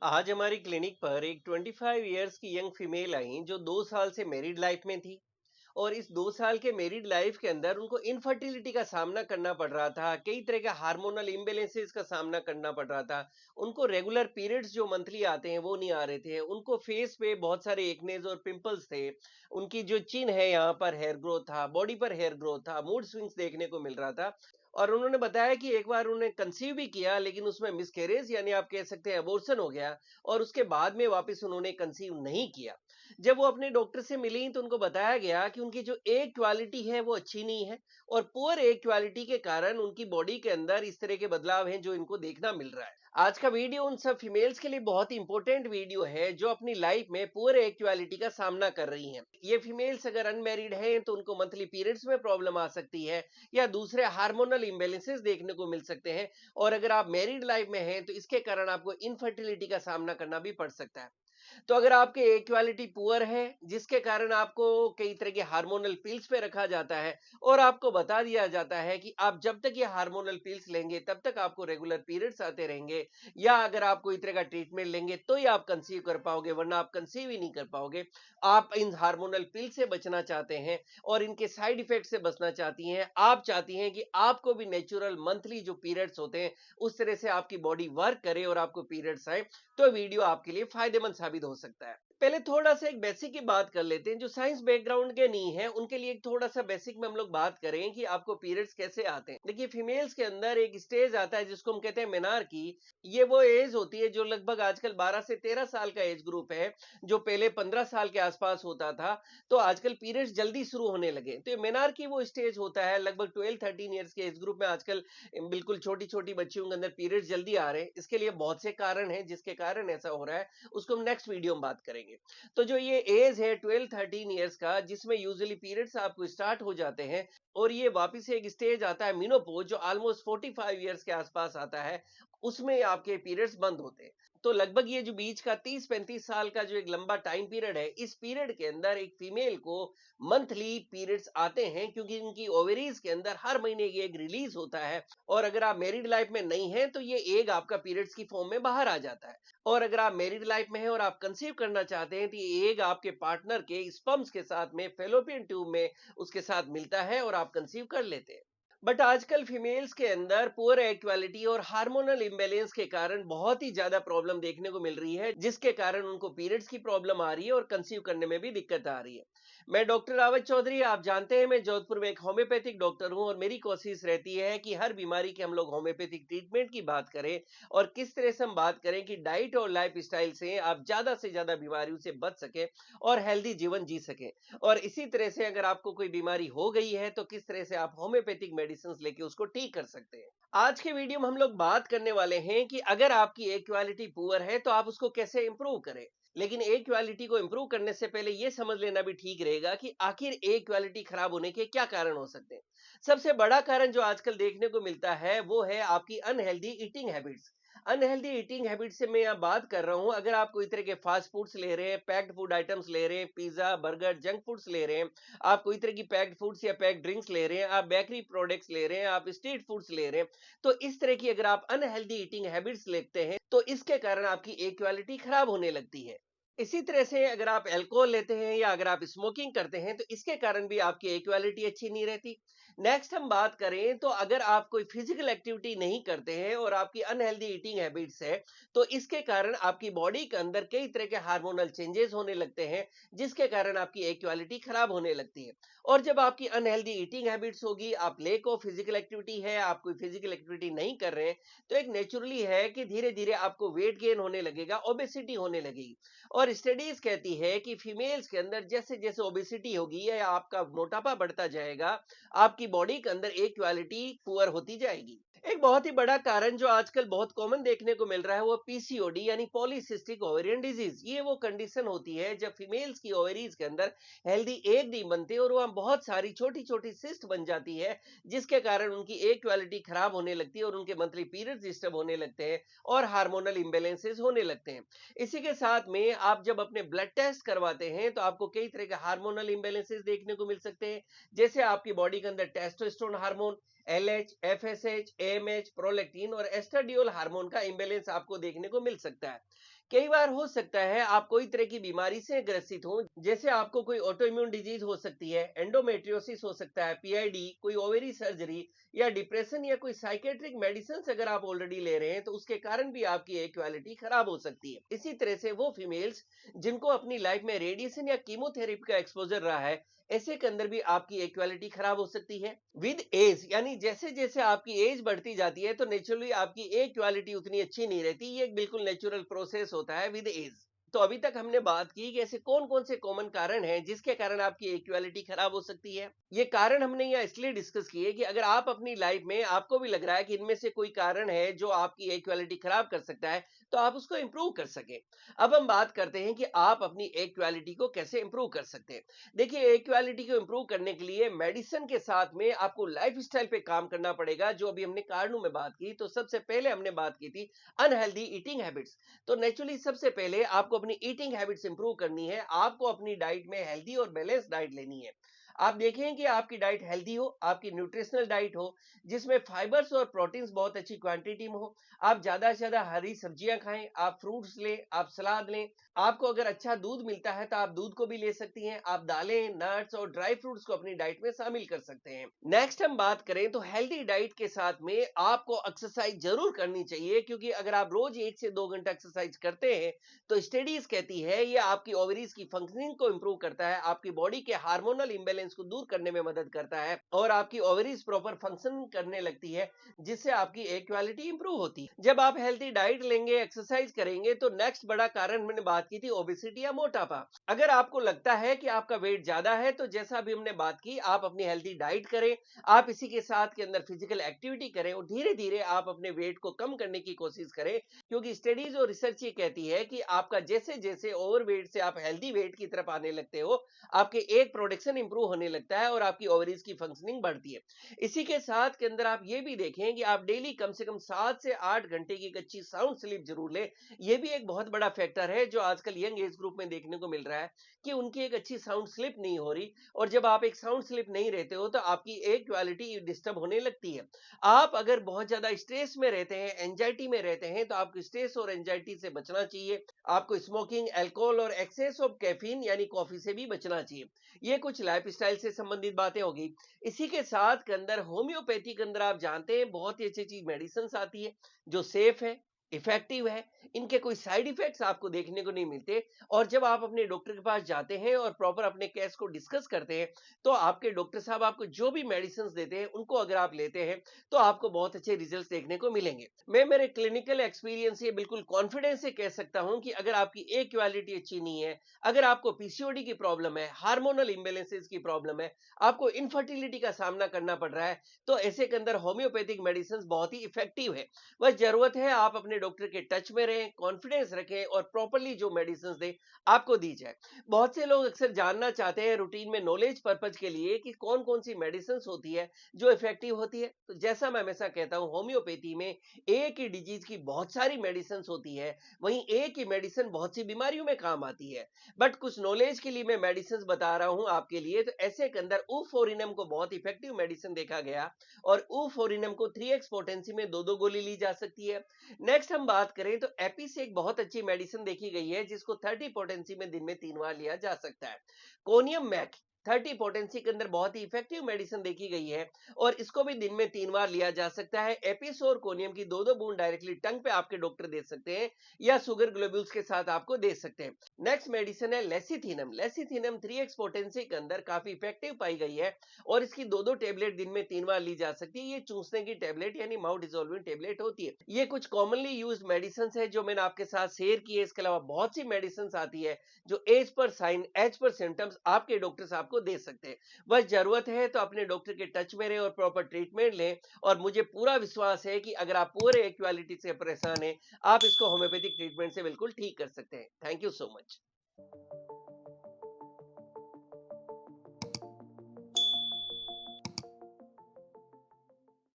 आज हमारी क्लिनिक पर एक 25 इयर्स की यंग फीमेल आई जो 2 साल से मैरिड लाइफ में थी। और इस 2 साल के मैरिड लाइफ के अंदर उनको इनफर्टिलिटी का सामना करना पड़ रहा था, कई तरह के हार्मोनल इम्बेलेंसेस का सामना करना पड़ रहा था। उनको रेगुलर पीरियड्स जो मंथली आते हैं वो नहीं आ रहे थे, उनको फेस पे बहुत सारे एक्नेज और पिंपल्स थे। उनकी जो चिन है यहाँ पर हेयर ग्रोथ था, बॉडी पर हेयर ग्रोथ था, मूड स्विंग्स देखने को मिल रहा था। और उन्होंने बताया कि एक बार उन्होंने कंसीव भी किया लेकिन उसमें मिसकैरेज यानी आप कह सकते हैं अबॉर्शन हो गया। और उसके बाद में वापस उन्होंने कंसीव नहीं किया। जब वो अपने डॉक्टर से मिली तो उनको बताया गया कि उनकी जो एग क्वालिटी है वो अच्छी नहीं है। और पुअर एग क्वालिटी के कारण उनकी बॉडी के अंदर इस तरह के बदलाव हैं जो इनको देखना मिल रहा है। आज का वीडियो उन सब फीमेल्स के लिए बहुत ही इंपॉर्टेंट वीडियो है जो अपनी लाइफ में पुअर एग क्वालिटी का सामना कर रही हैं। ये फीमेल्स अगर अनमैरिड हैं तो उनको मंथली पीरियड्स में प्रॉब्लम आ सकती है या दूसरे हार्मोनल इम्बेलेंसेस देखने को मिल सकते हैं। और अगर आप मैरिड लाइफ में हैं तो इसके कारण आपको इनफर्टिलिटी का सामना करना भी पड़ सकता है। तो अगर आपके इक्वालिटी पुअर है जिसके कारण आपको कई तरह के हार्मोनल पिल्स पे रखा जाता है और आपको बता दिया जाता है कि आप जब तक ये हार्मोनल पिल्स लेंगे तब तक आपको रेगुलर पीरियड्स आते रहेंगे, या अगर आप कोई तरह का ट्रीटमेंट लेंगे तो ही आप कंसीव कर पाओगे वरना आप कंसीव ही नहीं कर पाओगे। आप इन हार्मोनल पिल से बचना चाहते हैं और इनके साइड इफेक्ट से बचना चाहती हैं, आप चाहती हैं कि आपको भी नेचुरल मंथली जो पीरियड्स होते हैं उस तरह से आपकी बॉडी वर्क करे और आपको पीरियड्स आए, तो वीडियो आपके लिए फायदेमंद साबित हो सकता है। पहले थोड़ा सा एक बेसिक की बात कर लेते हैं, जो साइंस बैकग्राउंड के नहीं है उनके लिए एक थोड़ा सा बेसिक में हम लोग बात करें कि आपको पीरियड्स कैसे आते हैं। देखिए, फीमेल्स के अंदर एक स्टेज आता है जिसको हम कहते हैं मेनार्की। ये वो एज होती है जो लगभग आजकल 12 से 13 साल का एज ग्रुप है, जो पहले 15 साल के आसपास होता था। तो आजकल पीरियड्स जल्दी शुरू होने लगे, तो ये मेनार्की वो स्टेज होता है लगभग 12-13 ईयर्स के एज ग्रुप में। आजकल बिल्कुल छोटी छोटी बच्चियों के अंदर पीरियड्स जल्दी आ रहे हैं, इसके लिए बहुत से कारण हैं जिसके कारण ऐसा हो रहा है, उसको हम नेक्स्ट वीडियो में बात करेंगे। तो जो ये एज है 12-13 ईयर्स का, जिसमें यूजुअली पीरियड्स आपको स्टार्ट हो जाते हैं, और ये वापस से एक स्टेज आता है मेनोपॉज जो ऑलमोस्ट 45 ईयर्स के आसपास आता है, उसमें आपके पीरियड्स बंद होते हैं। तो लगभग ये जो बीच का 30-35 साल का जो एक लंबा टाइम पीरियड है, इस पीरियड के अंदर एक फीमेल को मंथली पीरियड्स आते हैं, क्योंकि इनकी ओवरीज के अंदर हर महीने ये एग रिलीज होता है। और अगर आप मैरिड लाइफ में नहीं हैं तो ये एग आपका पीरियड्स की फॉर्म में बाहर आ जाता है। और अगर आप मैरिड लाइफ में हैं और आप कंसीव करना चाहते हैं तो ये एग आपके पार्टनर के स्पर्म्स के साथ में फेलोपियन ट्यूब में उसके साथ मिलता है और आप कंसीव कर लेते हैं। बट आजकल फीमेल्स के अंदर पुअर एग क्वालिटी और हार्मोनल इम्बैलेंस के कारण बहुत ही ज्यादा प्रॉब्लम देखने को मिल रही है, जिसके कारण उनको पीरियड्स की प्रॉब्लम आ रही है और कंसीव करने में भी दिक्कत आ रही है। मैं डॉक्टर रावत चौधरी, आप जानते हैं मैं जोधपुर में एक होम्योपैथिक डॉक्टर हूं, और मेरी कोशिश रहती है कि हर बीमारी के हम लोग होम्योपैथिक ट्रीटमेंट की बात करें और किस तरह से हम बात करें कि डाइट और लाइफ स्टाइल से आप ज्यादा से ज्यादा बीमारियों से बच सके और हेल्दी जीवन जी सके। और इसी तरह से अगर आपको कोई बीमारी हो गई है तो किस तरह से आप होम्योपैथिक मेडिसिन लेके उसको ठीक कर सकते हैं। आज के वीडियो में हम लोग बात करने वाले हैं कि अगर आपकी एग क्वालिटी पुअर है तो आप उसको कैसे इंप्रूव करें। लेकिन एग क्वालिटी को इंप्रूव करने से पहले यह समझ लेना भी ठीक रहेगा कि आखिर एग क्वालिटी खराब होने के क्या कारण हो सकते हैं। सबसे बड़ा कारण जो आजकल देखने को मिलता है वो है आपकी unhealthy eating habits. Unhealthy eating habit से मैं यहाँ बात कर रहा हूँ, अगर आप कोई तरह के फास्ट फूड्स ले रहे हैं, पैक्ड फूड आइटम्स ले रहे हैं, पिज्जा बर्गर जंक फूड्स ले रहे हैं, आप कोई तरह की पैक्ड फूड्स या पैक्ड ड्रिंक्स ले रहे हैं, आप बेकरी प्रोडक्ट्स ले रहे हैं, आप स्ट्रीट फूड्स ले रहे हैं, तो इस तरह की अगर आप अनहेल्दी ईटिंग हैबिट्स लेते हैं तो इसके कारण आपकी एग क्वालिटी खराब होने लगती है। इसी तरह से अगर आप अल्कोहल लेते हैं या अगर आप स्मोकिंग करते हैं तो इसके कारण भी आपकी इक्वालिटी अच्छी नहीं रहती। नेक्स्ट हम बात करें तो अगर आप कोई फिजिकल एक्टिविटी नहीं करते हैं और आपकी अनहेल्दी ईटिंग हैबिट्स है, तो इसके कारण आपकी बॉडी के अंदर कई तरह के हार्मोनल चेंजेस होने लगते हैं, जिसके कारण आपकी इक्वालिटी खराब होने लगती है। और जब आपकी अनहेल्दी ईटिंग हैबिट्स होगी, आप लेक ऑफ फिजिकल एक्टिविटी है, आप कोई फिजिकल एक्टिविटी नहीं कर रहे हैं, तो एक नेचुरली है कि धीरे धीरे आपको वेट गेन होने लगेगा, ओबेसिटी होने लगेगी। और स्टडीज कहती है कि फीमेल्स के अंदर जैसे जैसे ओबेसिटी होगी या आपका मोटापा बढ़ता जाएगा, आपकी बॉडी के अंदर एक क्वालिटी पुअर होती जाएगी। एक बहुत ही बड़ा कारण जो आजकल बहुत कॉमन देखने को मिल रहा है वो पीसीओडी यानी पॉलीसिस्टिक ओवेरियन डिजीज। ये वो कंडीशन होती है जब फीमेल्स की ओवरीज के अंदर हेल्दी एग नहीं बनते और वहां बहुत सारी छोटी छोटी सिस्ट बन जाती है, जिसके कारण उनकी एग क्वालिटी खराब होने लगती है और उनके मंथली पीरियड्स डिस्टर्ब होने लगते हैं और हार्मोनल इम्बेलेंसेस होने लगते हैं। इसी के साथ में आप जब अपने ब्लड टेस्ट करवाते हैं तो आपको कई तरह के हार्मोनल इम्बेलेंसेस देखने को मिल सकते हैं, जैसे आपकी बॉडी के अंदर testosterone hormone, LH, FSH, AMH, prolactin और एस्ट्राडियोल हार्मोन का इम्बैलेंस आपको देखने को मिल सकता है। कई बार हो सकता है आप कोई तरह की बीमारी से ग्रसित हो, जैसे आपको कोई ऑटोइम्यून डिजीज हो सकती है, एंडोमेट्रियोसिस हो सकता है, पीआईडी, कोई ओवेरी सर्जरी या डिप्रेशन या कोई साइकेट्रिक मेडिसिन अगर आप ऑलरेडी ले रहे हैं तो उसके कारण भी आपकी एयर क्वालिटी खराब हो सकती है। इसी तरह से वो फीमेल्स जिनको अपनी लाइफ में रेडिएशन या कीमोथेरेपी का एक्सपोजर रहा है, ऐसे के अंदर भी आपकी एयर क्वालिटी खराब हो सकती है। विद एज यानी जैसे जैसे आपकी एज बढ़ती जाती है तो नेचुरली आपकी एयर क्वालिटी उतनी अच्छी नहीं रहती। ये एक बिल्कुल नेचुरल प्रोसेस होता है विद एज। तो अभी तक हमने बात की कि ऐसे कौन कौन से कॉमन कारण हैं जिसके कारण आपकी इक्वालिटी खराब हो सकती है। ये कारण हमने यहाँ इसलिए डिस्कस किए कि अगर आप अपनी लाइफ में आपको भी लग रहा है कि इनमें से कोई कारण है जो आपकी इक्वालिटी खराब कर सकता है, तो आप उसको इंप्रूव कर सके। अब हम बात करते हैं कि आप अपनी इक्वालिटी को कैसे इंप्रूव कर सकते हैं। देखिए, इक्वालिटी को इंप्रूव करने के लिए मेडिसिन के साथ में आपको लाइफस्टाइल पे काम करना पड़ेगा, जो अभी हमने कारणों में बात की। तो सबसे पहले हमने बात की थी अनहेल्दी ईटिंग हैबिट्स। तो नेचुरली सबसे पहले आपको अपनी ईटिंग हैबिट्स इंप्रूव करनी है। आपको अपनी डाइट में हेल्दी और बैलेंस डाइट लेनी है। आप देखें कि आपकी डाइट हेल्दी हो, आपकी न्यूट्रिशनल डाइट हो, जिसमें फाइबर्स और प्रोटीन्स बहुत अच्छी क्वांटिटी में हो। आप ज्यादा से ज्यादा हरी सब्जियां खाएं, आप फ्रूट्स लें, आप सलाद लें। आपको अगर अच्छा दूध मिलता है तो आप दूध को भी ले सकती हैं। आप दालें, नट्स और ड्राई फ्रूट्स को अपनी डाइट में शामिल कर सकते हैं। नेक्स्ट हम बात करें तो हेल्दी डाइट के साथ में आपको एक्सरसाइज जरूर करनी चाहिए, क्योंकि अगर आप रोज 1 से 2 घंटा एक्सरसाइज करते हैं तो स्टडीज कहती है ये आपकी ओवरीज की फंक्शनिंग को इंप्रूव करता है, आपकी बॉडी के हार्मोनल इंबैलेंस को दूर करने में मदद करता है और आपकी ओवरीज प्रॉपर फंक्शन करने लगती है, जिससे आपकी इक्वालिटी इंप्रूव होती है। जब आप हेल्थी डाइट लेंगे, एक्सरसाइज करेंगे, तो नेक्स्ट बड़ा कारण मैंने बात की थी ओबेसिटी या मोटापा। अगर आपको लगता है कि आपका वेट ज्यादा है तो जैसा अभी हमने बात की, आप अपनी हेल्थी डाइट करें, आप इसी के साथ के अंदर फिजिकल एक्टिविटी करें और धीरे धीरे आप अपने वेट को कम करने की कोशिश करें। क्योंकि स्टडीज और रिसर्च ये कहती है कि आपका जैसे जैसे ओवरवेट से आप हेल्दी वेट की तरफ आने लगते हो, आपके एक प्रोडक्शन इंप्रूव होने लगता है और आपकी ओवरीज की फंक्शनिंग बढ़ती है। इसी के साथ के अंदर आप ये भी देखें कि आप डेली कम से कम 7 से 8 घंटे की एक अच्छी साउंड स्लीप जरूर लें। ये भी एक बहुत बड़ा फैक्टर है जो आजकल यंग एज ग्रुप में देखने को मिल रहा है कि उनकी एक अच्छी साउंड स्लीप नहीं हो रही। और जब आप एक साउंड स्लीप नहीं रहते हो तो आपकी एक क्वालिटी डिस्टर्ब होने लगती है। आप अगर बहुत ज्यादा स्ट्रेस में रहते हैं, एंजाइटी में रहते हैं, तो आपको स्ट्रेस और एंजाइटी से बचना चाहिए। आपको स्मोकिंग, अल्कोहल और एक्सेस ऑफ कैफीन यानी कॉफी से भी बचना चाहिए। ये कुछ लाइफस्टाइल से संबंधित बातें होगी। इसी के साथ के अंदर होम्योपैथी के अंदर आप जानते हैं बहुत ही अच्छी चीज मेडिसिन आती है जो सेफ है, इफेक्टिव है। इनके कोई साइड इफेक्ट्स आपको देखने को नहीं मिलते। और जब आप अपने डॉक्टर के पास जाते हैं और प्रॉपर अपने केस को डिस्कस करते हैं, तो आपके डॉक्टर साहब आपको जो भी मेडिसिन देते हैं उनको अगर आप लेते हैं तो आपको बहुत अच्छे रिजल्ट्स देखने को मिलेंगे। मैं मेरे क्लिनिकल एक्सपीरियंस से बिल्कुल कॉन्फिडेंस से कह सकता हूं कि अगर आपकी एक क्वालिटी अच्छी नहीं है, अगर आपको पीसीओडी की प्रॉब्लम है, हार्मोनल इम्बेलेंसेस की प्रॉब्लम है, आपको इनफर्टिलिटी का सामना करना पड़ रहा है, तो ऐसे के अंदर होम्योपैथिक मेडिसिन बहुत ही इफेक्टिव है। बस जरूरत है आप अपने डॉक्टर के टच में रहें, कॉन्फिडेंस रखें और प्रॉपरली जो मेडिसिन दे आपको दी जाए। बहुत से लोग अक्सर जानना चाहते हैं रूटीन में नॉलेज पर्पज के लिए कि कौन कौन सी मेडिसिन होती है जो इफेक्टिव होती है। तो जैसा मैं हमेशा कहता हूं, होम्योपैथी में एक ही डिजीज की बहुत सारी मेडिसिन होती है, वहीं एक ही मेडिसिन बहुत सी बीमारियों में काम आती है। बट कुछ नॉलेज के लिए मैं मेडिसिन बता रहा हूं आपके लिए। तो ऐसे के अंदर ऊफोरिनम को बहुत इफेक्टिव मेडिसिन देखा गया और ऊफोरिनम को 3x पोटेंसी में 2-2 गोली ली जा सकती है। नेक्स्ट हम बात करें तो एपी से एक बहुत अच्छी मेडिसिन देखी गई है जिसको 30 पोटेंसी में दिन में 3 बार लिया जा सकता है। कोनियम मैक 30 पोटेंसी के अंदर बहुत ही इफेक्टिव मेडिसिन देखी गई है और इसको भी दिन में 3 बार लिया जा सकता है। एपिस और कोनियम की 2-2 बूंद डायरेक्टली टंग पे आपके डॉक्टर दे सकते हैं या शुगर ग्लोब्यूल्स के साथ आपको दे सकते हैं। नेक्स्ट मेडिसिन है लेसिथिनम। लेसिथिनम 3x पोटेंसी के अंदर काफी इफेक्टिव पाई गई है और इसकी 2-2 टेबलेट दिन में 3 बार ली जा सकती है। ये चूसने की टेबलेट यानी माउथ डिसॉल्विंग टेबलेट होती है। ये कुछ कॉमनली यूज मेडिसिन है जो मैंने आपके साथ शेयर की है। इसके अलावा बहुत सी मेडिसिन आती है जो as per sign, as per symptoms आपके डॉक्टर आपको दे सकते हैं। बस जरूरत है तो अपने डॉक्टर के टच में रहे और प्रॉपर ट्रीटमेंट लें। और मुझे पूरा विश्वास है कि अगर आप पूरे इक्वालिटी से परेशान हैं, आप इसको होम्योपैथिक ट्रीटमेंट से बिल्कुल ठीक कर सकते हैं। Thank you so much.